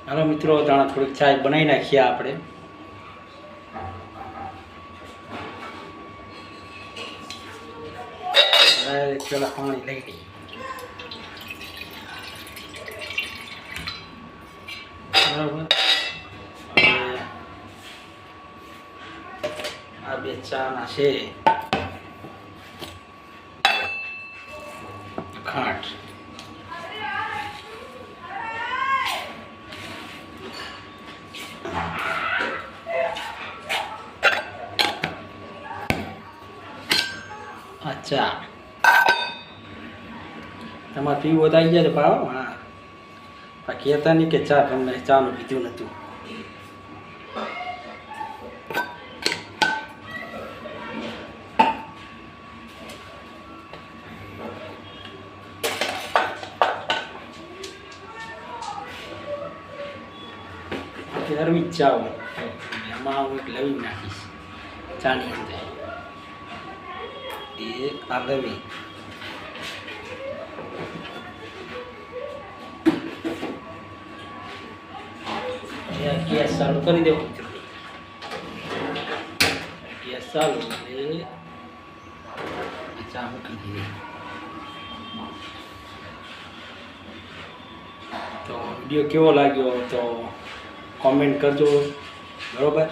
હાલો મિત્રો, જાણે થોડીક ચાય બનાવી નાખીએ આપણે. પેલા પાણી લઈ લઈએ. બરાબર. આ બે ચાના છે ખાંડ. અચ્છા, તમારે પીવું તો આવી જાય ભાવ. હા, કહેતા નહીં કે ચા તમને ચાનું પીધું નહોતું. હરવી જ ચા હોય એમાં હું એક લવી નાખીશ ચાની અંદર. એ આ લવી ગેસ ચાલુ કરી દેવું. ગેસ ચાલુ એટલે ચા મૂકી દઈએ. તો વિડીયો કેવો લાગ્યો તો કોમેન્ટ કરજો. બરાબર.